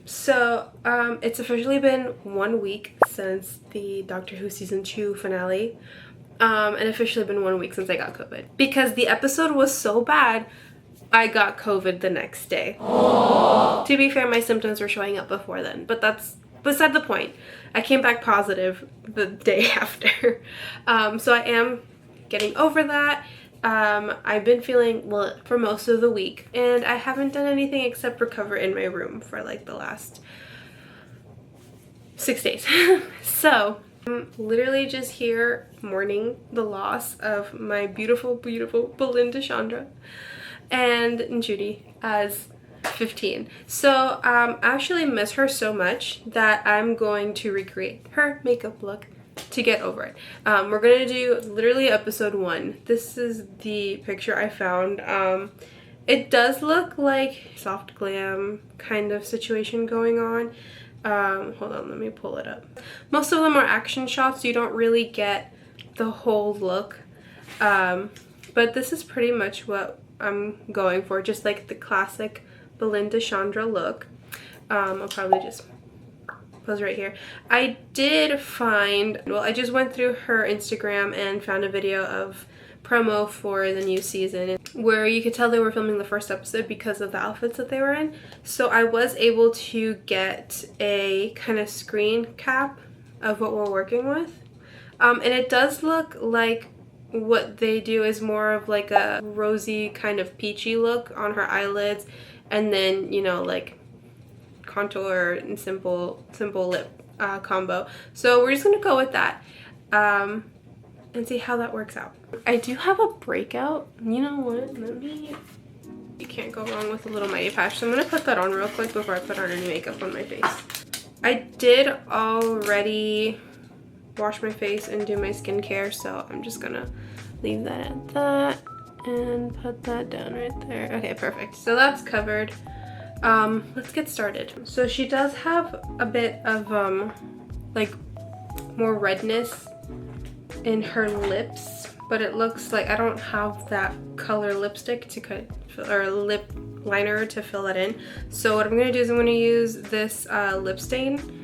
So it's officially been 1 week since the Doctor Who season 2 finale, and officially been 1 week since I got COVID. Because the episode was so bad, I got COVID the next day. To be fair, my symptoms were showing up before then, but that's beside the point. I came back positive the day after. So I am getting over that. I've been feeling well for most of the week, and I haven't done anything except recover in my room for like the last 6 days. So I'm literally just here mourning the loss of my beautiful, beautiful Belinda Chandra and Judy as 15. So I actually miss her so much that I'm going to recreate her makeup look to get over it. We're gonna do literally episode 1. This is the picture I found. It does look like soft glam kind of situation going on. Hold on, let me pull it up. Most of them are action shots, so you don't really get the whole look. But this is pretty much what I'm going for, just like the classic Belinda Chandra look. I'll probably just pose right here. I did find, well, I just went through her Instagram and found a video of promo for the new season where you could tell they were filming the first episode because of the outfits that they were in. So I was able to get a kind of screen cap of what we're working with. And it does look like what they do is more of like a rosy kind of peachy look on her eyelids, and then, you know, like contour and simple lip combo. So we're just gonna go with that and see how that works out. I do have a breakout. You know what? You can't go wrong with a little mighty patch. So I'm gonna put that on real quick before I put on any makeup on my face. I did already wash my face and do my skincare, so I'm just gonna leave that at that and put that down right there. Okay, perfect. So that's covered. Let's get started. So she does have a bit of like more redness in her lips, but it looks like I don't have that color lipstick to cut, or lip liner to fill that in. So what I'm gonna do is I'm gonna use this lip stain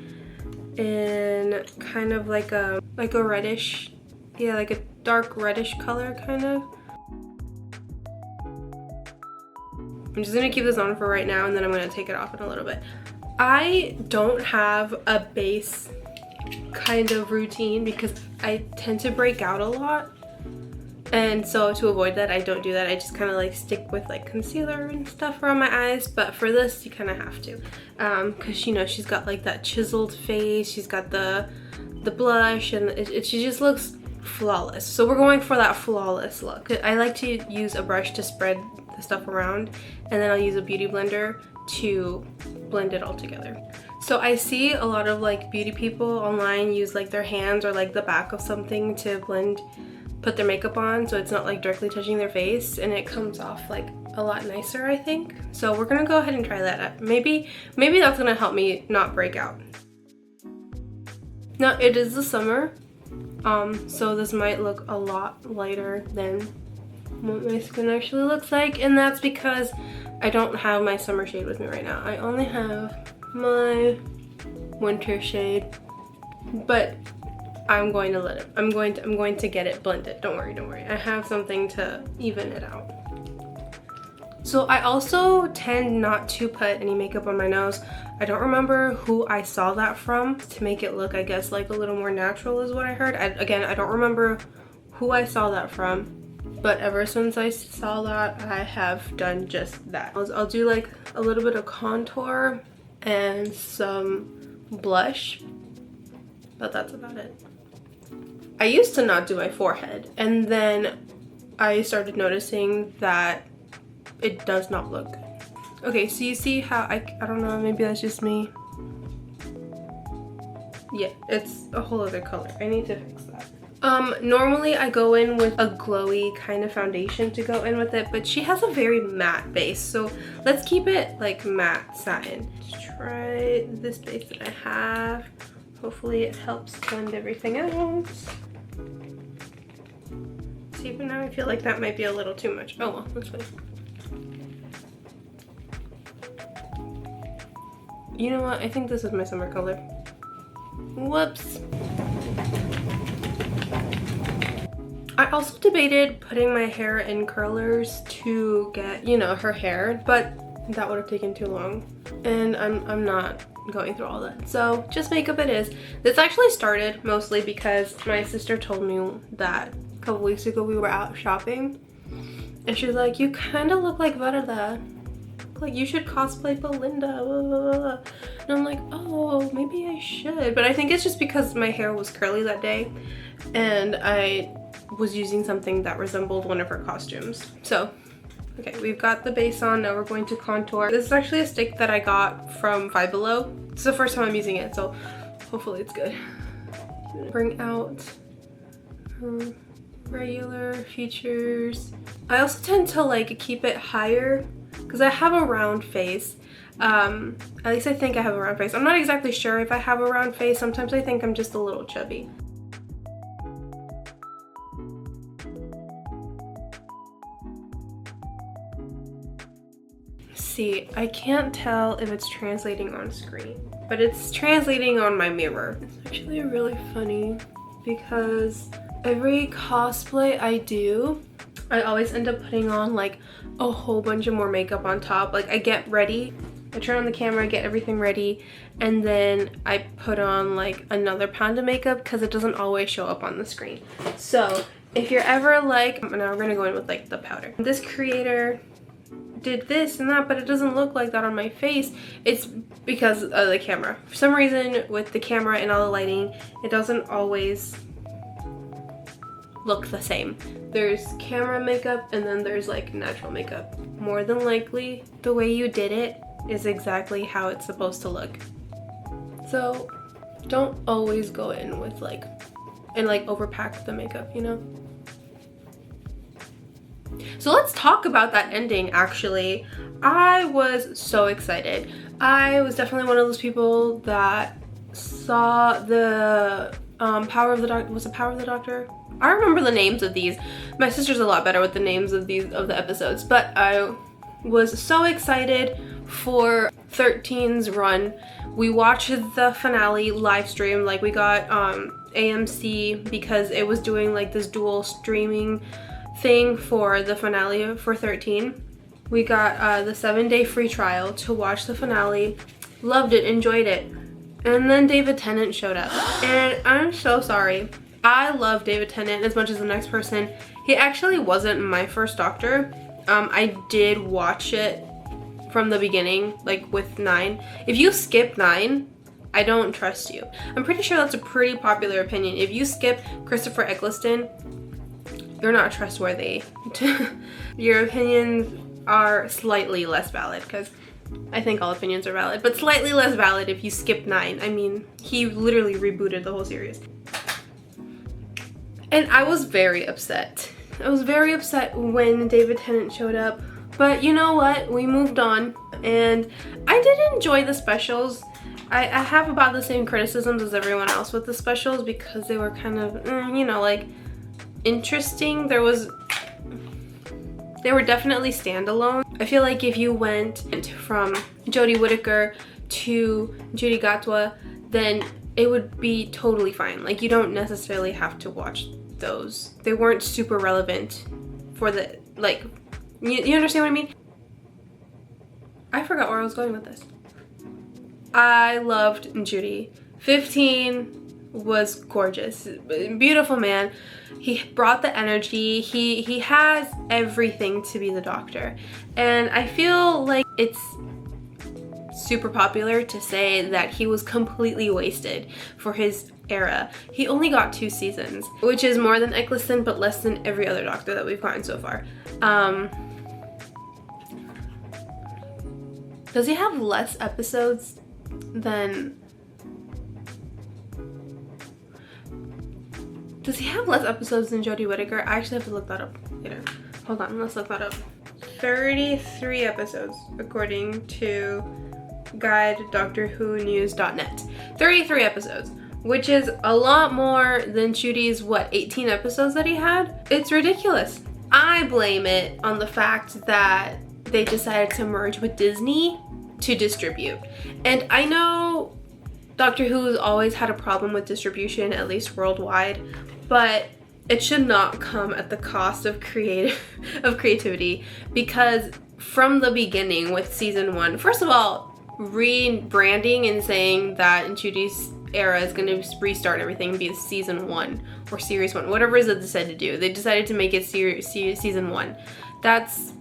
in kind of like a reddish, yeah, like a dark reddish color kind of. I'm just gonna keep this on for right now, and then I'm gonna take it off in a little bit. I don't have a base kind of routine because I tend to break out a lot, and so to avoid that, I don't do that. I just kind of like stick with like concealer and stuff around my eyes, but for this you kind of have to, because you know she's got like that chiseled face, she's got the blush, and she just looks flawless. So we're going for that flawless look. I like to use a brush to spread the stuff around, and then I'll use a beauty blender to blend it all together. So I see a lot of like beauty people online use like their hands or like the back of something to put their makeup on, so it's not like directly touching their face, and it comes off like a lot nicer, I think. So we're gonna go ahead and try that out. Maybe that's gonna help me not break out. Now it is the summer, so this might look a lot lighter than what my skin actually looks like, and that's because I don't have my summer shade with me right now. I only have my winter shade, but I'm going to let it, I'm going to get it blended. Don't worry. I have something to even it out. So I also tend not to put any makeup on my nose. I don't remember who I saw that from to make it look, I guess, like a little more natural is what I heard. Again, I don't remember who I saw that from, but ever since I saw that, I have done just that. I'll do like a little bit of contour and some blush, but that's about it. I used to not do my forehead, and then I started noticing that it does not look good. Okay, so you see how I don't know, maybe that's just me. Yeah, it's a whole other color. I need to fix that. Normally I go in with a glowy kind of foundation to go in with it, but she has a very matte base, so let's keep it like matte satin. Let's try this base that I have. Hopefully it helps blend everything out. See, but now I feel like that might be a little too much. Oh well, that's fine. You know what? I think this is my summer color. Whoops. I also debated putting my hair in curlers to get, you know, her hair, but that would have taken too long. And I'm not going through all that. So just makeup it is. This actually started mostly because my sister told me that a couple weeks ago we were out shopping. And she was like, you kind of look like Belinda. Like, you should cosplay Belinda. Blah, blah, blah. And I'm like, oh, maybe I should. But I think it's just because my hair was curly that day. And I was using something that resembled one of her costumes. So, okay, we've got the base on. Now we're going to contour. This is actually a stick that I got from Five Below. It's the first time I'm using it, so hopefully it's good. Bring out regular features. I also tend to like keep it higher because I have a round face. At least I think I have a round face. I'm not exactly sure if I have a round face. Sometimes I think I'm just a little chubby. See, I can't tell if it's translating on screen, but it's translating on my mirror. It's actually really funny because every cosplay I do, I always end up putting on like a whole bunch of more makeup on top. Like, I get ready, I turn on the camera, get everything ready, and then I put on like another pound of makeup because it doesn't always show up on the screen. So if you're ever like, now we're gonna go in with like the powder. This creator did this and that, but it doesn't look like that on my face. It's because of the camera. For some reason with the camera and all the lighting, it doesn't always look the same. There's camera makeup and then there's like natural makeup. More than likely, the way you did it is exactly how it's supposed to look. So don't always go in with like, and like overpack the makeup, you know? So let's talk about that ending. Actually, I was so excited. I was definitely one of those people that saw the Power of the Doctor. Was it Power of the Doctor? I remember the names of these. My sister's a lot better with the names of the episodes, but I was so excited for 13's run. We watched the finale live stream. Like, we got AMC because it was doing like this dual streaming thing for the finale for 13. We got the 7-day free trial to watch the finale. Loved it, enjoyed it. And then David Tennant showed up. And I'm so sorry. I love David Tennant as much as the next person. He actually wasn't my first Doctor. I did watch it from the beginning, like with 9. If you skip 9, I don't trust you. I'm pretty sure that's a pretty popular opinion. If you skip Christopher Eccleston, you're not trustworthy. Your opinions are slightly less valid, because I think all opinions are valid, but slightly less valid if you skip 9. I mean, he literally rebooted the whole series. And I was very upset. I was very upset when David Tennant showed up, but you know what? We moved on, and I did enjoy the specials. I have about the same criticisms as everyone else with the specials because they were kind of, you know, like, interesting. They were definitely standalone. I feel like if you went from Jodie Whittaker to Judy Gatwa, then it would be totally fine. Like, you don't necessarily have to watch those. They weren't super relevant for the, like, you understand what I mean? I forgot where I was going with this. I loved Judy. 15 was gorgeous. Beautiful man. He brought the energy. He has everything to be the Doctor. And I feel like it's super popular to say that he was completely wasted for his era. He only got 2 seasons, which is more than Eccleston, but less than every other Doctor that we've gotten so far. Does he have less episodes than... Does he have less episodes than Jodie Whittaker? I actually have to look that up later. Hold on, let's look that up. 33 episodes, according to guide.doctorwhonews.net. 33 episodes, which is a lot more than Judy's, what, 18 episodes that he had? It's ridiculous. I blame it on the fact that they decided to merge with Disney to distribute. And I know Doctor Who's always had a problem with distribution, at least worldwide, but it should not come at the cost of creativity, because from the beginning with season 1, first of all, rebranding and saying that Nchudi's era is going to restart everything and be season 1 or series 1, whatever it is that they decided to do. They decided to make it season 1. That's...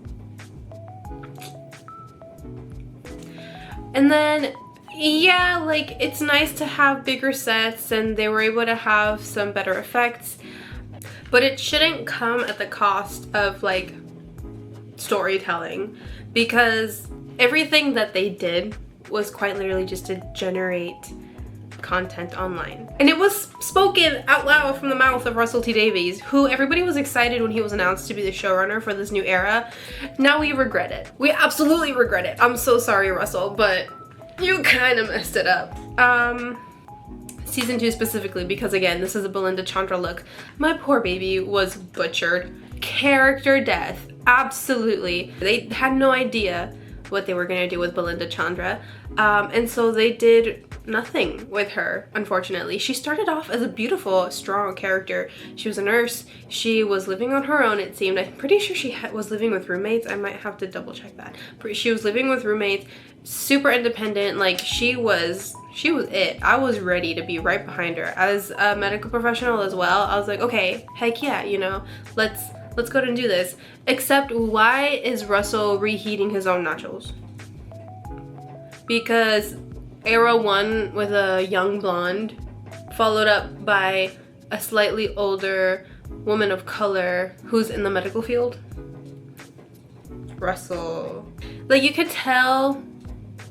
And then, yeah, like, it's nice to have bigger sets and they were able to have some better effects, but it shouldn't come at the cost of, like, storytelling, because everything that they did was quite literally just to generate content online. And it was spoken out loud from the mouth of Russell T Davies, who everybody was excited when he was announced to be the showrunner for this new era. Now we regret it. We absolutely regret it. I'm so sorry, Russell, but you kind of messed it up. Season 2 specifically, because again, this is a Belinda Chandra look. My poor baby was butchered. Character death, absolutely. They had no idea what they were gonna do with Belinda Chandra, and so they did nothing with her, unfortunately. She started off as a beautiful, strong character. She was a nurse. She was living on her own, it seemed. I'm pretty sure she was living with roommates. I might have to double check that. She was living with roommates, super independent. Like, she was it. I was ready to be right behind her. As a medical professional as well, I was like, okay, heck yeah, you know, let's go ahead and do this. Except, why is Russell reheating his own nachos? Because era 1 with a young blonde, followed up by a slightly older woman of color who's in the medical field. Russell. Like, you could tell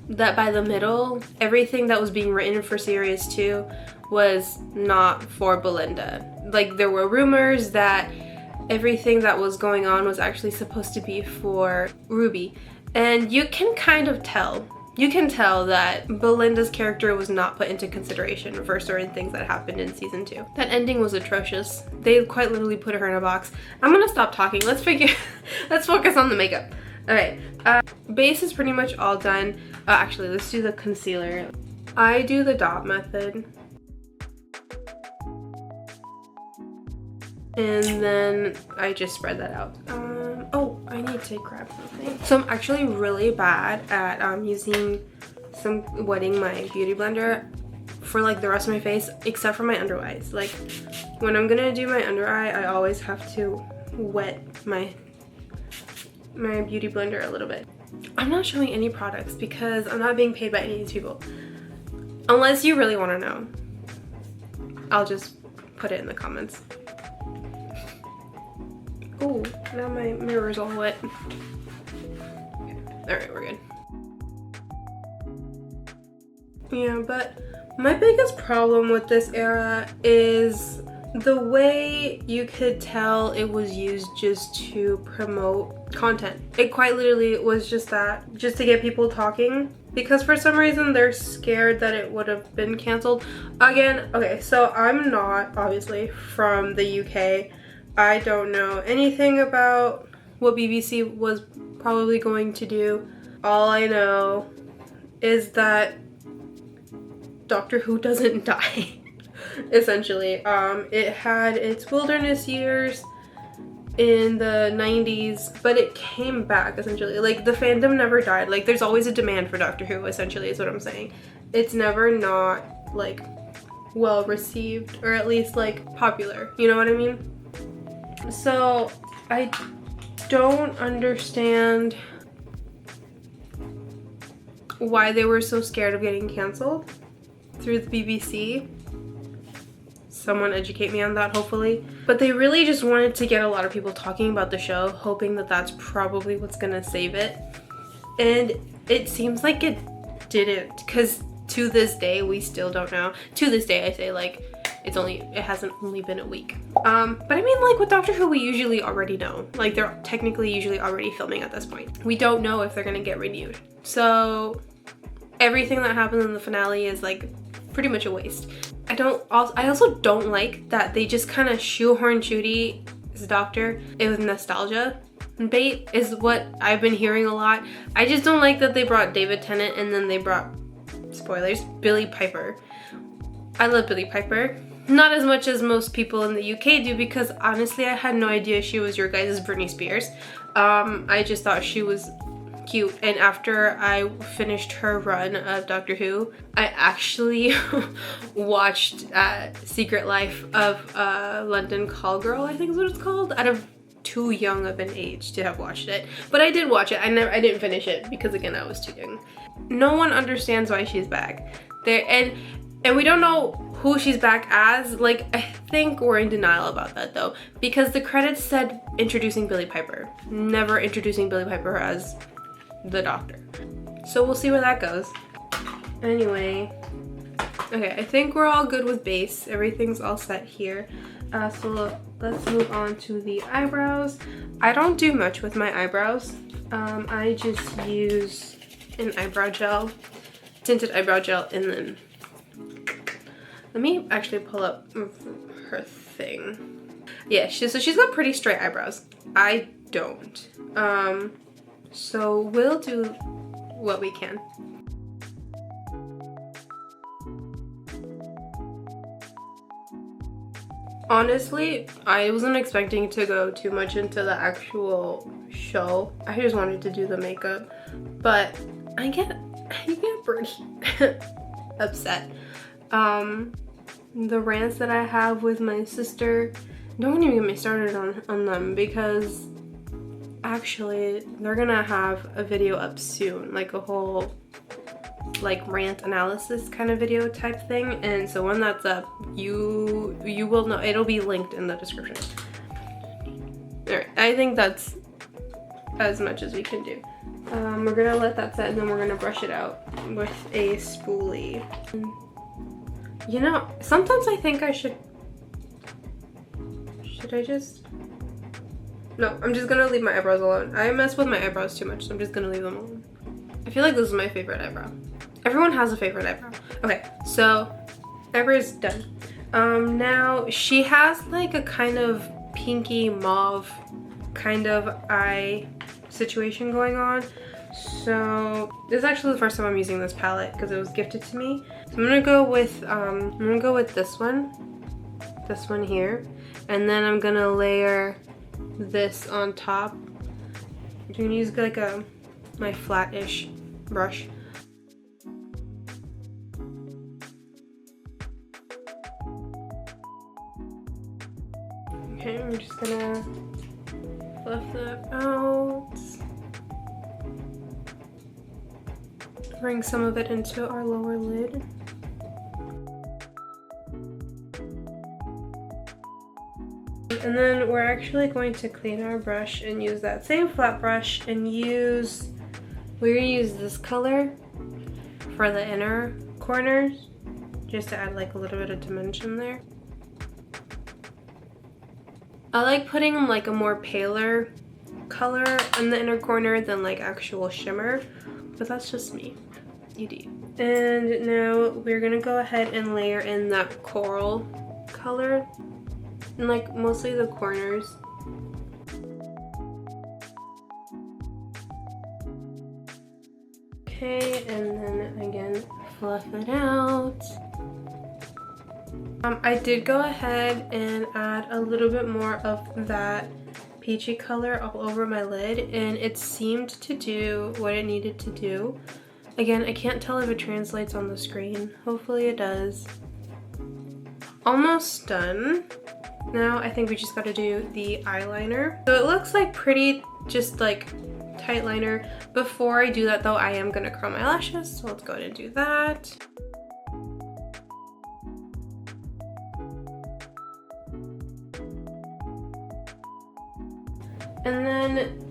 that by the middle, everything that was being written for series 2 was not for Belinda. Like, there were rumors that everything that was going on was actually supposed to be for Ruby. And you can kind of tell. You can tell that Belinda's character was not put into consideration for certain things that happened in season 2. That ending was atrocious. They quite literally put her in a box. I'm gonna stop talking. Let's focus on the makeup. Alright, base is pretty much all done. Actually, let's do the concealer. I do the dot method. And then I just spread that out. Oh, I need to grab something. So I'm actually really bad at wetting my beauty blender for like the rest of my face, except for my under eyes. Like, when I'm gonna do my under eye, I always have to wet my beauty blender a little bit. I'm not showing any products because I'm not being paid by any of these people. Unless you really want to know, I'll just put it in the comments. Oh, now my mirror's all wet. Alright, we're good. Yeah, but my biggest problem with this era is the way you could tell it was used just to promote content. It quite literally was just that, just to get people talking, because for some reason they're scared that it would have been canceled. Again, okay, so I'm not obviously from the UK. I don't know anything about what BBC was probably going to do. All I know is that Doctor Who doesn't die. Essentially, it had its wilderness years in the 90s, but it came back essentially. Like, the fandom never died. Like, there's always a demand for Doctor Who, essentially, is what I'm saying. It's never not, like, well received, or at least, like, popular. You know what I mean? So, I don't understand why they were so scared of getting canceled through the BBC. Someone educate me on that, hopefully. But they really just wanted to get a lot of people talking about the show, hoping that that's probably what's gonna save it. And it seems like it didn't, because to this day, we still don't know. To this day, I say, like, it hasn't only been a week. But I mean, like, with Doctor Who, we usually already know. Like, they're technically usually already filming at this point. We don't know if they're gonna get renewed. So everything that happens in the finale is, like, pretty much a waste. I also don't like that they just kind of shoehorn Nchudi's doctor with nostalgia. bait is what I've been hearing a lot. I just don't like that they brought David Tennant and then they brought, spoilers, Billie Piper. I love Billie Piper. Not as much as most people in the UK do, because honestly I had no idea she was your guys' Britney Spears. I just thought she was cute, and after I finished her run of Doctor Who, I actually watched Secret Life of London Call Girl, I think is what it's called, out of too young of an age to have watched it. But I did watch it. I didn't finish it because again I was too young. No one understands why she's back there, and we don't know who she's back as. Like, I think we're in denial about that though, because the credits said introducing Billie Piper, never introducing Billie Piper as the Doctor. So we'll see where that goes. Anyway, okay, I think we're all good with base. Everything's all set here. So let's move on to the eyebrows. I don't do much with my eyebrows. I just use an eyebrow gel, tinted eyebrow gel, and then let me actually pull up her thing. Yeah, so she's got pretty straight eyebrows. I don't. So we'll do what we can. Honestly, I wasn't expecting to go too much into the actual show. I just wanted to do the makeup, but I get pretty upset. The rants that I have with my sister, don't even get me started on them, because actually they're gonna have a video up soon, like a whole like rant analysis kind of video type thing, and so when that's up, you will know. It'll be linked in the description. All right, I think that's as much as we can do. We're gonna let that set, and then we're gonna brush it out with a spoolie. You know, sometimes I think I should I just, no, I'm just gonna leave my eyebrows alone. I mess with my eyebrows too much, so I'm just gonna leave them alone. I feel like this is my favorite eyebrow. Everyone has a favorite eyebrow. Okay, so eyebrow's done. Now she has like a kind of pinky mauve kind of eye situation going on. So this is actually the first time I'm using this palette because it was gifted to me. So I'm gonna go with this one here, and then I'm gonna layer this on top. I'm gonna use like my flat-ish brush. Okay, I'm just gonna fluff that out. Bring some of it into our lower lid. And then we're actually going to clean our brush and use that same flat brush and we're gonna use this color for the inner corners, just to add like a little bit of dimension there. I like putting like a more paler color in the inner corner than like actual shimmer, but that's just me. You do. And now we're gonna go ahead and layer in that coral color and like mostly the corners. Okay, and then again, fluff it out. I did go ahead and add a little bit more of that peachy color all over my lid, and it seemed to do what it needed to do. Again, I can't tell if it translates on the screen. Hopefully it does. Almost done. Now I think we just gotta do the eyeliner. So it looks like pretty just like tight liner. Before I do that though, I am gonna curl my lashes, so let's go ahead and do that. And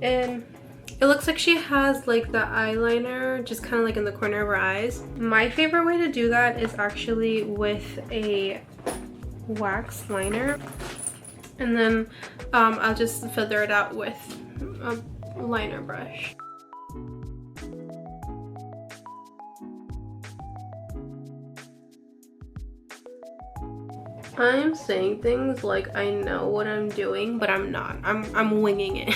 then it looks like she has like the eyeliner just kind of like in the corner of her eyes. My favorite way to do that is actually with a wax liner, and then I'll just feather it out with a liner brush. I'm saying things like I know what I'm doing, but I'm not. I'm winging it.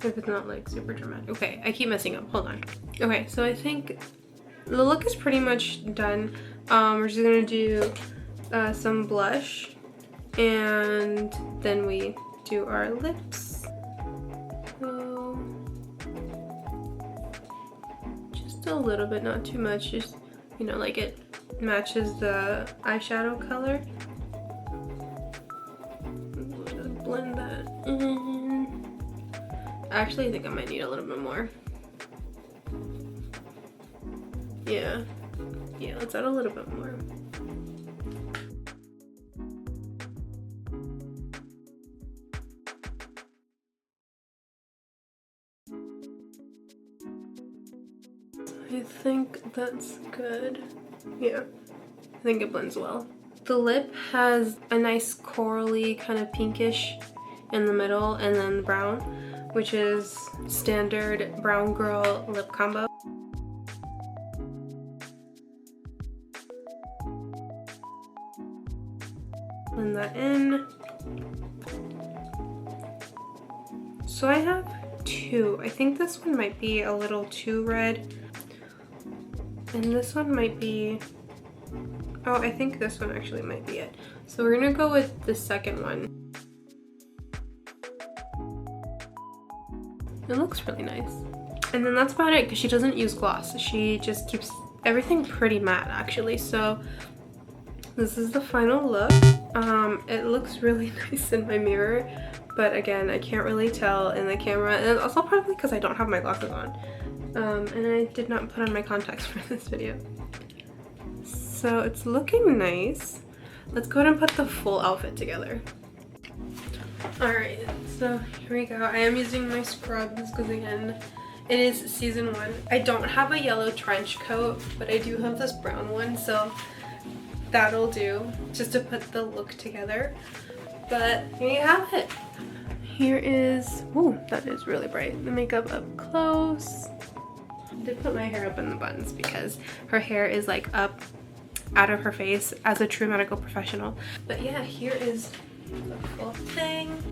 if it's not like super dramatic. Okay, I keep messing up, hold on. Okay, so I think the look is pretty much done. We're just gonna do some blush, and then we do our lips. So just a little bit, not too much, just, you know, like it matches the eyeshadow color. Just blend that in. Actually, I think I might need a little bit more. Yeah, let's add a little bit more. I think that's good. Yeah, I think it blends well. The lip has a nice corally kind of pinkish in the middle, and then brown, which is standard brown girl lip combo. Blend that in. So I have two. I think this one might be a little too red, and this one might be, oh, I think this one actually might be it. So we're gonna go with the second one. It looks really nice. And then that's about it, because she doesn't use gloss. She just keeps everything pretty matte actually. So this is the final look. It looks really nice in my mirror, but again, I can't really tell in the camera, and also probably because I don't have my glasses on. And I did not put on my contacts for this video. So it's looking nice. Let's go ahead and put the full outfit together. Alright, so here we go. I am using my scrubs because again, it is season 1. I don't have a yellow trench coat, but I do have this brown one, so that'll do just to put the look together. But here you have it. Here is, ooh, that is really bright. The makeup up close. I did put my hair up in the buns because her hair is like up out of her face as a true medical professional. But yeah, here is the full thing.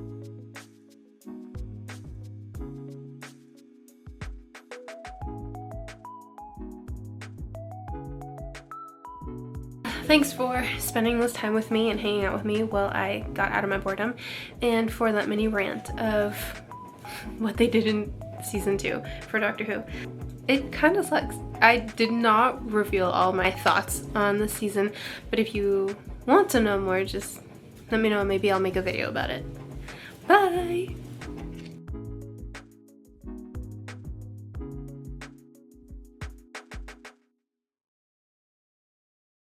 Thanks for spending this time with me and hanging out with me while I got out of my boredom, and for that mini rant of what they did in season 2 for Doctor Who. It kind of sucks. I did not reveal all my thoughts on the season, but if you want to know more, just let me know and maybe I'll make a video about it. Bye!